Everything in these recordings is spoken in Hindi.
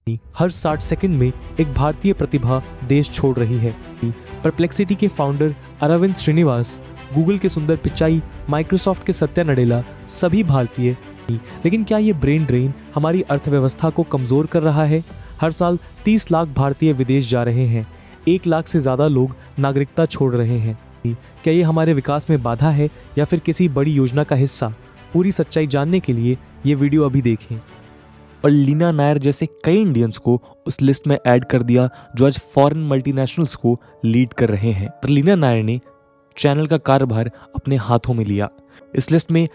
हर 60 सेकंड में एक भारतीय प्रतिभा देश छोड़ रही है। परप्लेक्सिटी के फाउंडर अरविंद श्रीनिवास, गूगल के सुंदर पिचाई, माइक्रोसॉफ्ट के सत्या नडेला सभी भारतीय। लेकिन क्या ये ब्रेन ड्रेन हमारी अर्थव्यवस्था को कमजोर कर रहा है? हर साल 30 लाख भारतीय विदेश जा रहे हैं। 1 लाख से ज्यादा लोग नागरिकता छोड़ रहे हैं। क्या ये हमारे विकास में बाधा है या फिर किसी बड़ी योजना का हिस्सा? पूरी सच्चाई जानने के लिए ये वीडियो अभी देखें। और लीना नायर जैसे कई इंडियंस को उस लिस्ट में ऐड कर दिया जो आज फॉरेन मल्टीनेशनल्स को लीड कर रहे हैं। पर लीना नायर ने चैनल का कार्यभार अपने हाथों में लिया। इस लिस्ट में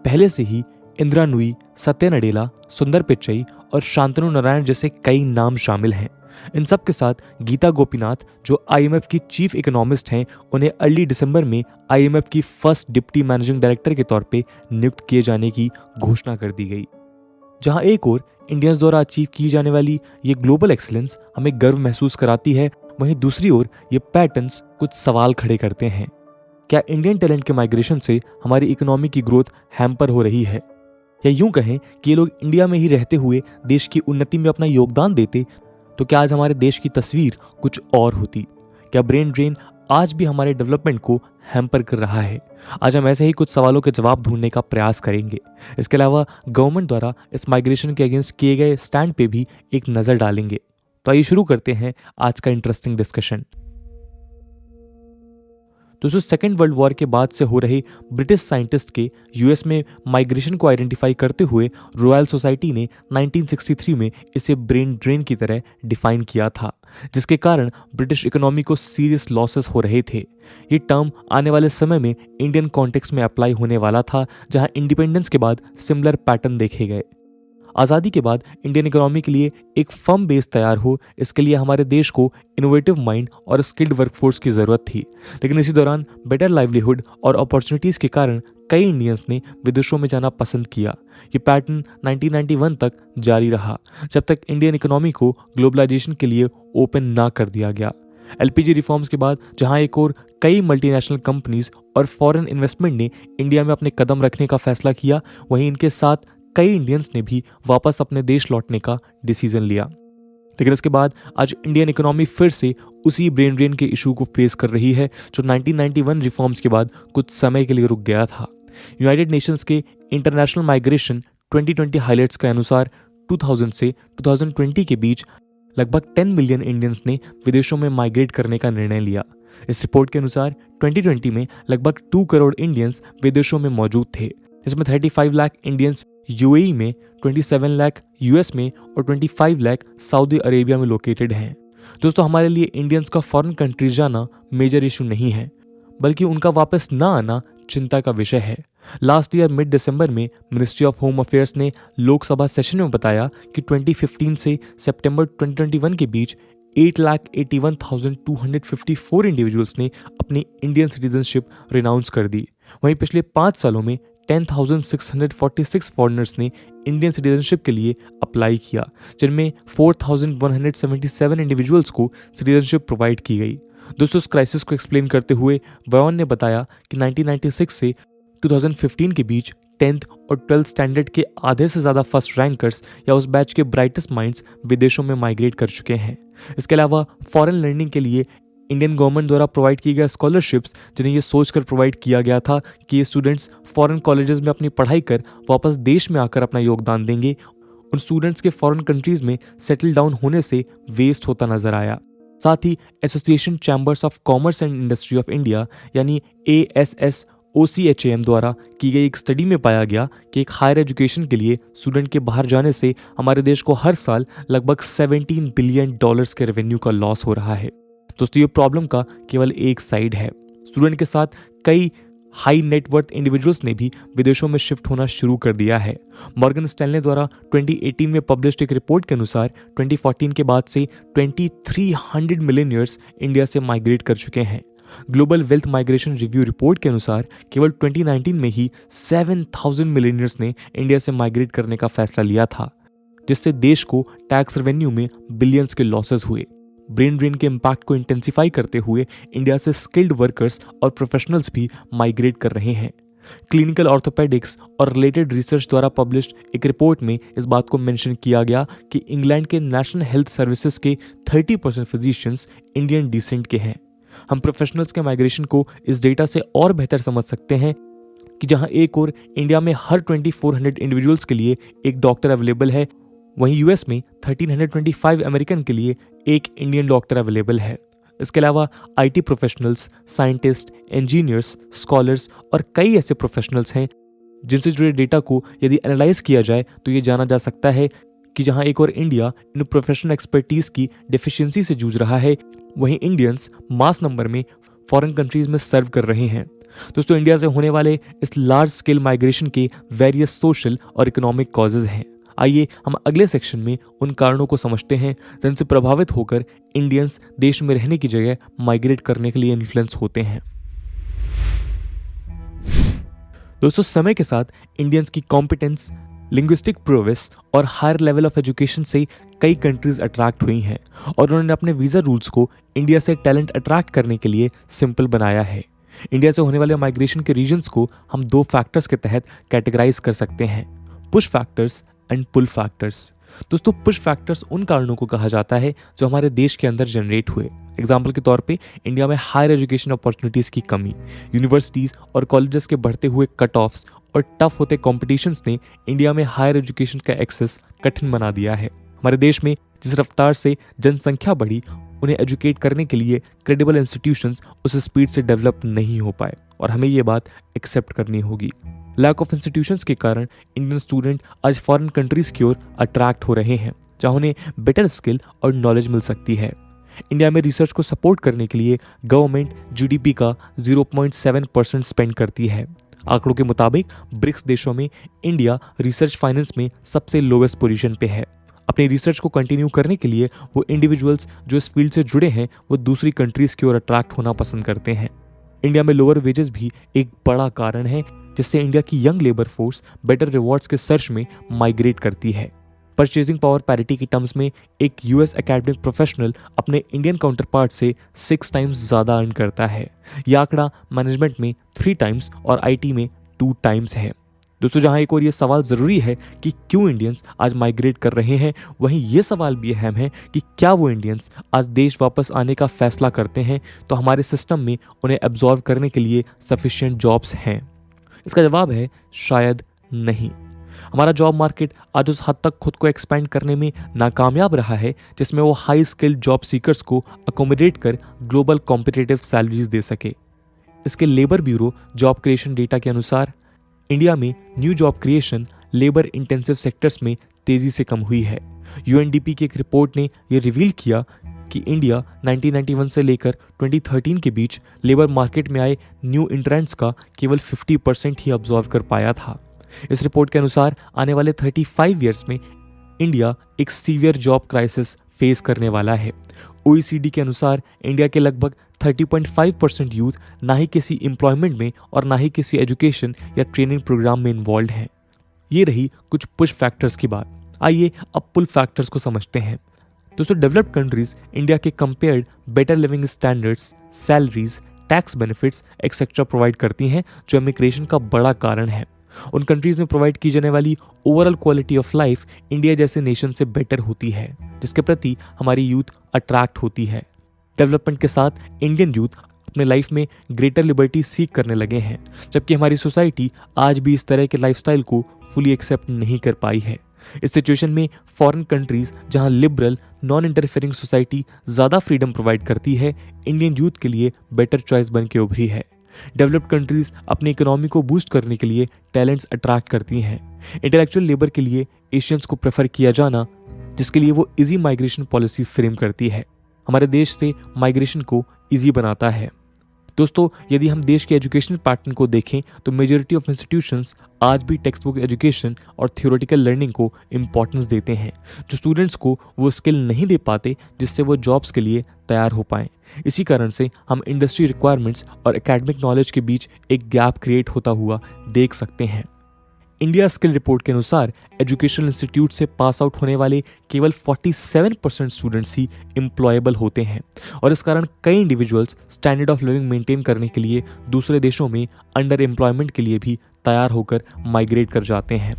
पहले से ही इंदिरा नूई, सत्या नडेला, सुंदर पिच्चई और शांतनु नारायण जैसे कई नाम शामिल हैं। इन सब के साथ गीता गोपीनाथ, जो आईएमएफ की चीफ इकोनॉमिस्ट हैं, उन्हें अर्ली दिसंबर में आईएमएफ की फर्स्ट डिप्टी मैनेजिंग डायरेक्टर के तौर पे नियुक्त किए जाने की घोषणा कर दी गई। जहां एक ओर इंडियंस द्वारा अचीव की जाने वाली ये ग्लोबल एक्सीलेंस हमें गर्व महसूस कराती है, वहीं दूसरी ओर ये पैटर्न्स कुछ सवाल खड़े करते हैं। क्या इंडियन टैलेंट के माइग्रेशन से हमारी इकोनॉमी की ग्रोथ हैम्पर हो रही है? या यूं कहें कि ये लोग इंडिया में ही रहते हुए देश की उन्नति में अपना योगदान देते तो क्या आज हमारे देश की तस्वीर कुछ और होती? क्या ब्रेन ड्रेन आज भी हमारे डेवलपमेंट को हैम्पर कर रहा है? आज हम ऐसे ही कुछ सवालों के जवाब ढूंढने का प्रयास करेंगे। इसके अलावा गवर्नमेंट द्वारा इस माइग्रेशन के अगेंस्ट किए गए स्टैंड पे भी एक नज़र डालेंगे। तो आइए शुरू करते हैं आज का इंटरेस्टिंग डिस्कशन। दोस्तों, सेकेंड वर्ल्ड वॉर के बाद से हो रहे ब्रिटिश साइंटिस्ट के यूएस में माइग्रेशन को आइडेंटिफाई करते हुए रॉयल सोसाइटी ने 1963 में इसे ब्रेन ड्रेन की तरह डिफाइन किया था, जिसके कारण ब्रिटिश इकोनॉमी को सीरियस लॉसेस हो रहे थे। ये टर्म आने वाले समय में इंडियन कॉन्टेक्स्ट में अप्लाई होने वाला था, जहां इंडिपेंडेंस के बाद सिमिलर पैटर्न देखे गए। आज़ादी के बाद इंडियन इकोनॉमी के लिए एक फर्म बेस तैयार हो, इसके लिए हमारे देश को इनोवेटिव माइंड और स्किल्ड वर्कफोर्स की ज़रूरत थी। लेकिन इसी दौरान बेटर लाइवलीहुड और अपॉर्चुनिटीज़ के कारण कई इंडियंस ने विदेशों में जाना पसंद किया। ये पैटर्न 1991 तक जारी रहा, जब तक इंडियन इकोनॉमी को ग्लोबलाइजेशन के लिए ओपन ना कर दिया गया। एलपीजी रिफॉर्म्स के बाद जहां एक और कई मल्टीनेशनल कंपनीज और फॉरेन इन्वेस्टमेंट ने इंडिया में अपने कदम रखने का फैसला किया, वहीं इनके साथ कई इंडियंस ने भी वापस अपने देश लौटने का डिसीजन लिया। लेकिन इसके बाद आज इंडियन इकोनॉमी फिर से उसी ब्रेन ड्रेन के इशू को फेस कर रही है जो 1991 रिफॉर्म्स के बाद कुछ समय के लिए रुक गया था। यूनाइटेड नेशंस के इंटरनेशनल माइग्रेशन 2020 हाइलाइट्स के अनुसार 2000 से 2020 के बीच लगभग 10 मिलियन इंडियंस ने विदेशों में माइग्रेट करने का निर्णय लिया। इस रिपोर्ट के अनुसार 2020 में लगभग 2 करोड़ इंडियंस विदेशों में मौजूद थे, जिसमें 35 लाख इंडियंस यूएई में, 27 लाख यूएस में और 25 लाख सऊदी अरेबिया में लोकेटेड हैं। दोस्तों, हमारे लिए इंडियंस का फॉरेन कंट्रीज जाना मेजर इशू नहीं है, बल्कि उनका वापस ना आना चिंता का विषय है। लास्ट ईयर मिड दिसंबर में मिनिस्ट्री ऑफ होम अफेयर्स ने लोकसभा सेशन में बताया कि 2015 से सितंबर 2021 के बीच 8,81,254 इंडिविजुअल्स ने अपनी इंडियन सिटीजनशिप रिनाउंस कर दी। वहीं पिछले 5 सालों में 10,646 फॉरेनर्स ने इंडियन सिटीजनशिप के लिए अप्लाई किया, जिनमें 4,177 इंडिविजुअल्स को सिटीजनशिप प्रोवाइड की गई। दोस्तों, इस क्राइसिस को एक्सप्लेन करते हुए वॉन ने बताया कि 1996 से 2015 के बीच 10th और 12th स्टैंडर्ड के आधे से ज़्यादा फर्स्ट रैंकर्स या उस बैच के ब्राइटेस्ट माइंड्स विदेशों में माइग्रेट कर चुके हैं। इसके अलावा फॉरेन लर्निंग के लिए इंडियन गवर्नमेंट द्वारा प्रोवाइड किए गए स्कॉलरशिप्स, जिन्हें ये सोचकर प्रोवाइड किया गया था कि ये स्टूडेंट्स फॉरेन कॉलेजेस में अपनी पढ़ाई कर वापस देश में आकर अपना योगदान देंगे, उन स्टूडेंट्स के फॉरेन कंट्रीज में सेटल डाउन होने से वेस्ट होता नजर आया। साथ ही association chambers of commerce and industry of India यानी ASSOCHAM द्वारा की गई एक स्टडी में पाया गया कि एक हायर एजुकेशन के लिए स्टूडेंट के बाहर जाने से हमारे देश को हर साल लगभग $17 बिलियन के रेवेन्यू का लॉस हो रहा है। दोस्तों, ये प्रॉब्लम का केवल एक साइड है। स्टूडेंट के साथ कई हाई नेटवर्थ इंडिविजुअल्स ने भी विदेशों में शिफ्ट होना शुरू कर दिया है। मॉर्गन स्टैनले द्वारा 2018 में पब्लिश्ड एक रिपोर्ट के अनुसार 2014 के बाद से 2300 मिलियनियर्स इंडिया से माइग्रेट कर चुके हैं। Global wealth migration review report के अनुसार केवल 2019 में ही 7,000 मिलियनियर्स ने इंडिया से माइग्रेट करने का फैसला लिया था, जिससे देश को टैक्स रेवेन्यू में बिलियंस के लॉसेस हुए। ब्रेन ड्रेन के इम्पैक्ट को इंटेंसिफाई करते हुए इंडिया से स्किल्ड वर्कर्स और प्रोफेशनल्स भी माइग्रेट कर रहे हैं। क्लिनिकल ऑर्थोपेडिक्स और रिलेटेड रिसर्च द्वारा पब्लिश्ड एक रिपोर्ट में इस बात को मेंशन किया गया कि इंग्लैंड के नेशनल हेल्थ सर्विसेज के 30% फिजिशियंस इंडियन डिसेंट के हैं। हम प्रोफेशनल्स के माइग्रेशन को इस डेटा से और बेहतर समझ सकते हैं कि जहां एक और इंडिया में हर 2400 इंडिविजुअल्स के लिए एक डॉक्टर अवेलेबल है, वहीं यूएस में 1325 अमेरिकन के लिए एक इंडियन डॉक्टर अवेलेबल है। इसके अलावा IT professionals, scientist, engineers, scholars और कई ऐसे प्रोफेशनल्स हैं जिनसे जुड़े डेटा को यदि एनालाइज किया जाए तो ये जाना जा सकता है कि जहां एक और इंडिया इन प्रोफेशनल एक्सपर्टीज की डेफिशिएंसी से जूझ रहा है, वहीं इंडियंस मास नंबर में फॉरेन कंट्रीज में सर्व कर रहे हैं। दोस्तों, इंडिया से होने वाले इस लार्ज स्केल माइग्रेशन के वेरियस सोशल और इकोनॉमिक कॉजेज हैं। आइए हम अगले सेक्शन में उन कारणों को समझते हैं जिनसे प्रभावित होकर इंडियंस देश में रहने की जगह माइग्रेट करने के लिए इन्फ्लुएंस होते हैं। दोस्तों, समय के साथ इंडियंस की कॉम्पिटेंस, लिंग्विस्टिक प्रोवेस और हायर लेवल ऑफ एजुकेशन से कई कंट्रीज अट्रैक्ट हुई हैं और उन्होंने अपने वीज़ा रूल्स को इंडिया से टैलेंट अट्रैक्ट करने के लिए सिंपल बनाया है। इंडिया से होने वाले माइग्रेशन के रीजन्स को हम दो फैक्टर्स के तहत कैटेगराइज कर सकते हैं, push factors and pull factors. दोस्तों, पुश फैक्टर्स उन कारणों को कहा जाता है जो हमारे देश के अंदर जनरेट हुए। एग्जाम्पल के तौर पे इंडिया में हायर एजुकेशन अपॉर्चुनिटीज़ की कमी, यूनिवर्सिटीज़ और कॉलेजेस के बढ़ते हुए कट ऑफ्स और टफ होते कॉम्पिटिशन्स ने इंडिया में हायर एजुकेशन का एक्सेस कठिन बना दिया है। हमारे देश में जिस रफ्तार से जनसंख्या बढ़ी, उन्हें एजुकेट करने के लिए क्रेडिबल इंस्टीट्यूशंस उस स्पीड से डेवलप नहीं हो पाए और हमें ये बात एक्सेप्ट करनी होगी। लैक ऑफ इंस्टीट्यूशंस के कारण इंडियन स्टूडेंट आज फॉरेन कंट्रीज की ओर अट्रैक्ट हो रहे हैं जहां उन्हें बेटर स्किल और नॉलेज मिल सकती है। इंडिया में रिसर्च को सपोर्ट करने के लिए गवर्नमेंट जीडीपी का 0.7% स्पेंड करती है। आंकड़ों के मुताबिक ब्रिक्स देशों में इंडिया रिसर्च फाइनेंस में सबसे लोवेस्ट पोजीशन पे है। अपनी रिसर्च को कंटिन्यू करने के लिए वो इंडिविजुअल्स जो इस फील्ड से जुड़े हैं वो दूसरी कंट्रीज की ओर अट्रैक्ट होना पसंद करते हैं। इंडिया में लोअर वेजेस भी एक बड़ा कारण है जिससे इंडिया की young labour force better rewards के सर्च में माइग्रेट करती है। परचेजिंग पावर पैरिटी की टर्म्स में एक यूएस एकेडमिक प्रोफेशनल अपने इंडियन काउंटर पार्ट से 6 टाइम्स ज़्यादा अर्न करता है। यह आंकड़ा मैनेजमेंट में 3 टाइम्स और आईटी में 2 टाइम्स है। दोस्तों, जहां एक और ये सवाल ज़रूरी है कि क्यों इंडियंस आज माइग्रेट कर रहे हैं, वहीं ये सवाल भी अहम है कि क्या वो इंडियंस आज देश वापस आने का फैसला करते हैं तो हमारे सिस्टम में उन्हें एब्जॉर्व करने के लिए सफिशिएंट जॉब्स हैं। इसका जवाब है शायद नहीं। हमारा जॉब मार्केट आज उस हद तक खुद को एक्सपैंड करने में नाकामयाब रहा है जिसमें वो हाई स्किल्ड जॉब सीकर्स को अकोमोडेट कर ग्लोबल कॉम्पिटिटिव सैलरीज दे सके। इसके labour bureau job creation data के अनुसार इंडिया में new job creation labour intensive sectors में तेजी से कम हुई है। यूएनडीपी की एक रिपोर्ट ने यह रिवील किया कि इंडिया 1991 से लेकर 2013 के बीच लेबर मार्केट में आए न्यू इंट्रेंट्स का केवल 50% ही ऑब्जॉर्व कर पाया था। इस रिपोर्ट के अनुसार आने वाले 35 ईयर्स में इंडिया एक सीवियर जॉब क्राइसिस फेस करने वाला है। ओईसीडी के अनुसार इंडिया के लगभग 30.5% यूथ ना ही किसी एम्प्लॉयमेंट में और ना ही किसी एजुकेशन या ट्रेनिंग प्रोग्राम में इन्वॉल्व हैं। ये रही कुछ पुश फैक्टर्स की बात। आइए अब पुल फैक्टर्स को समझते हैं। दोस्तों, डेवलप्ड कंट्रीज इंडिया के compared better living standards, salaries, tax benefits etcetera provide करती हैं जो इमिग्रेशन का बड़ा कारण है। उन कंट्रीज में प्रोवाइड की जाने वाली overall quality of life India जैसे नेशन से बेटर होती है जिसके प्रति हमारी यूथ अट्रैक्ट होती है। डेवलपमेंट के साथ इंडियन यूथ अपने लाइफ में ग्रेटर लिबर्टी सीख करने लगे हैं जबकि हमारी सोसाइटी आज भी इस तरह के लाइफस्टाइल को फुली एक्सेप्ट नहीं कर पाई है। इस सिचुएशन में फॉरेन कंट्रीज जहां लिबरल नॉन इंटरफेयरिंग सोसाइटी ज़्यादा फ्रीडम प्रोवाइड करती है, इंडियन यूथ के लिए बेटर चॉइस बन के उभरी है। डेवलप्ड कंट्रीज अपनी इकोनॉमी को बूस्ट करने के लिए टैलेंट्स अट्रैक्ट करती हैं। इंटेलेक्चुअल लेबर के लिए एशियंस को प्रेफर किया जाना जिसके लिए वो इजी माइग्रेशन पॉलिसी फ्रेम करती है, हमारे देश से माइग्रेशन को इजी बनाता है। दोस्तों, यदि हम देश के एजुकेशनल पैटर्न को देखें तो मेजॉरिटी ऑफ इंस्टीट्यूशंस आज भी टेक्स्ट बुक एजुकेशन और थियोरेटिकल लर्निंग को इम्पोर्टेंस देते हैं जो स्टूडेंट्स को वो स्किल नहीं दे पाते जिससे वो जॉब्स के लिए तैयार हो पाएं। इसी कारण से हम इंडस्ट्री रिक्वायरमेंट्स और एकेडमिक नॉलेज के बीच एक गैप क्रिएट होता हुआ देख सकते हैं। इंडिया स्किल रिपोर्ट के अनुसार एजुकेशनल इंस्टीट्यूट से पास आउट होने वाले केवल 47% स्टूडेंट्स ही एम्प्लॉयबल होते हैं और इस कारण कई individuals standard of living maintain करने के लिए दूसरे देशों में अंडर एम्प्लॉयमेंट के लिए भी तैयार होकर माइग्रेट कर जाते हैं।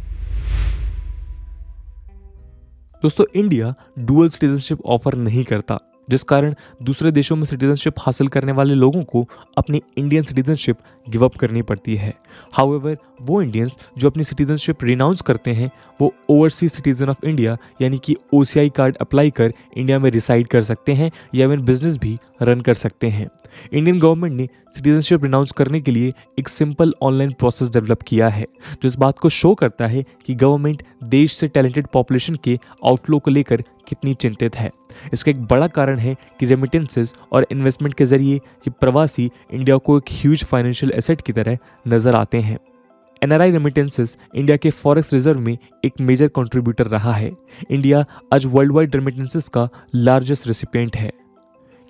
दोस्तों, इंडिया डुअल सिटीजनशिप ऑफर नहीं करता, जिस कारण दूसरे देशों में सिटीजनशिप हासिल करने वाले लोगों को अपनी इंडियन सिटीजनशिप गिव अप करनी पड़ती है। हाउएवर, वो इंडियंस जो अपनी सिटीजनशिप रिनाउंस करते हैं, वो ओवरसीज सिटीजन ऑफ इंडिया यानी कि OCI कार्ड अप्लाई कर इंडिया में रिसाइड कर सकते हैं या इवन बिजनेस भी रन कर सकते हैं। इंडियन गवर्नमेंट ने सिटीजनशिप रिनाउंस करने के लिए एक सिंपल ऑनलाइन प्रोसेस डेवलप किया है, जो इस बात को शो करता है कि गवर्नमेंट देश से टैलेंटेड पॉपुलेशन के आउटफ्लो को लेकर कितनी चिंतित है। इसका एक बड़ा कारण है कि रेमिटेंसेस और इन्वेस्टमेंट के जरिए ये प्रवासी इंडिया को एक ह्यूज फाइनेंशियल एसेट की तरह नजर आते हैं। NRI रेमिटेंसेस इंडिया के फॉरेक्स रिजर्व में एक मेजर कंट्रीब्यूटर रहा है। इंडिया आज वर्ल्ड वाइड रेमिटेंसेस का लार्जेस्ट रेसिपिएंट है।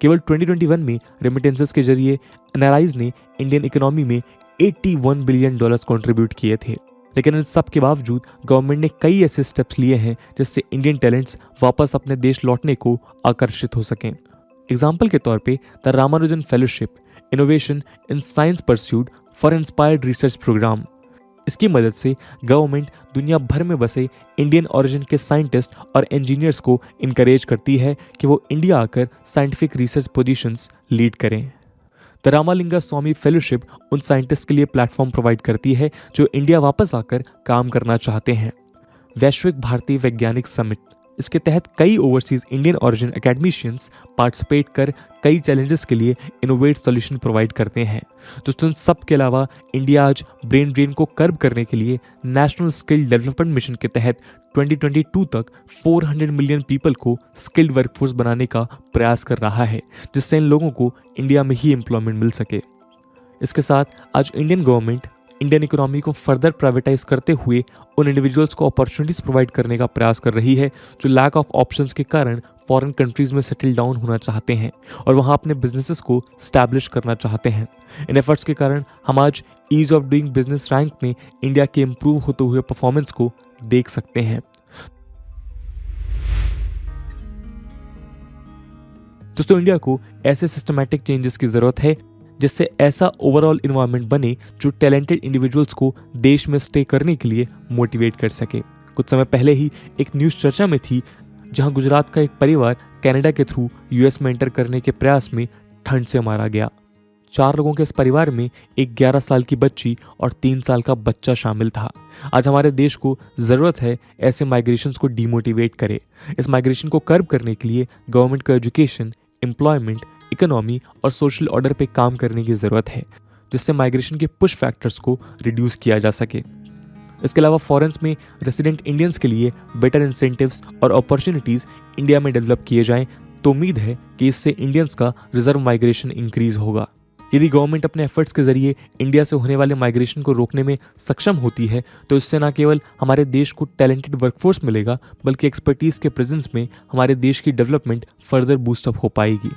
केवल 2021 में रेमिटेंसेस के जरिए NRIs ने इंडियन इकोनॉमी में $81 बिलियन कंट्रीब्यूट किए थे। लेकिन इन सब के बावजूद गवर्नमेंट ने कई ऐसे स्टेप्स लिए हैं जिससे इंडियन टैलेंट्स वापस अपने देश लौटने को आकर्षित हो सकें। एग्जाम्पल के तौर पे the Ramanujan fellowship, innovation in science pursued for inspired research programme. इसकी मदद से गवर्नमेंट दुनिया भर में बसे इंडियन ओरिजिन के साइंटिस्ट और इंजीनियर्स को इनकरेज करती है कि वो इंडिया आकर साइंटिफिक रिसर्च पोजीशंस लीड करें। द रामालिंगा स्वामी फेलोशिप उन साइंटिस्ट के लिए प्लेटफॉर्म प्रोवाइड करती है जो इंडिया वापस आकर काम करना चाहते हैं। वैश्विक भारतीय वैज्ञानिक समिट, इसके तहत कई overseas Indian origin academicians participate कर कई चैलेंजेस के लिए इनोवेट सॉल्यूशन प्रोवाइड करते हैं। दोस्तों, इन सब के अलावा इंडिया आज ब्रेन ड्रेन को कर्ब करने के लिए नेशनल स्किल डेवलपमेंट मिशन के तहत 2022 तक 400 मिलियन पीपल को स्किल्ड वर्कफोर्स बनाने का प्रयास कर रहा है, जिससे इन लोगों को इंडिया में ही एम्प्लॉयमेंट मिल सके। इसके साथ आज इंडियन गवर्नमेंट इंडियन इकोनॉमी को फर्दर प्राइवेटाइज करते हुए उन इंडिविजुअल्स को अपॉर्चुनिटीज प्रोवाइड करने का प्रयास कर रही है जो लैक ऑफ ऑप्शंस के कारण फॉरेन कंट्रीज में सेटल डाउन होना चाहते हैं और वहां अपने बिजनेसेस को स्टैब्लिश करना चाहते हैं। इन एफर्ट्स के कारण हम आज ease of doing business rank में इंडिया के इंप्रूव होते हुए परफॉर्मेंस को देख सकते हैं। दोस्तों, इंडिया को ऐसे सिस्टमैटिक चेंजेस की जरूरत है जिससे ऐसा ओवरऑल इन्वायरमेंट बने जो टैलेंटेड इंडिविजुअल्स को देश में स्टे करने के लिए मोटिवेट कर सके। कुछ समय पहले ही एक न्यूज़ चर्चा में थी जहां गुजरात का एक परिवार कनाडा के थ्रू US में एंटर करने के प्रयास में ठंड से मारा गया। 4 लोगों के इस परिवार में एक 11 साल की बच्ची और 3 साल का बच्चा शामिल था। आज हमारे देश को ज़रूरत है ऐसे माइग्रेशंस को डीमोटिवेट करे। इस माइग्रेशन को कर्ब करने के लिए गवर्नमेंट को एजुकेशन, एम्प्लॉयमेंट, इकोनॉमी और सोशल ऑर्डर पे काम करने की ज़रूरत है, जिससे माइग्रेशन के पुश फैक्टर्स को रिड्यूस किया जा सके। इसके अलावा फॉरेन्स में रेसिडेंट इंडियंस के लिए बेटर इंसेंटिव्स और अपॉर्चुनिटीज़ इंडिया में डेवलप किए जाएं तो उम्मीद है कि इससे इंडियंस का रिजर्व माइग्रेशन इंक्रीज होगा। यदि गवर्नमेंट अपने एफर्ट्स के जरिए इंडिया से होने वाले माइग्रेशन को रोकने में सक्षम होती है तो इससे न केवल हमारे देश को टैलेंटेड वर्कफोर्स मिलेगा बल्कि एक्सपर्टीज़ के प्रेजेंस में हमारे देश की डेवलपमेंट फर्दर बूस्टअप हो पाएगी।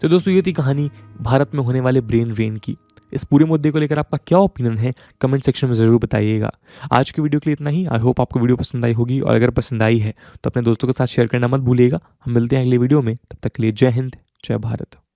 तो दोस्तों, ये थी कहानी भारत में होने वाले ब्रेन ड्रेन की। इस पूरे मुद्दे को लेकर आपका क्या ओपिनियन है कमेंट सेक्शन में ज़रूर बताइएगा। आज की वीडियो के लिए इतना ही। आई होप आपको वीडियो पसंद आई होगी और अगर पसंद आई है तो अपने दोस्तों के साथ शेयर करना मत भूलिएगा। हम मिलते हैं अगले वीडियो में, तब तक के लिए जय हिंद, जय भारत।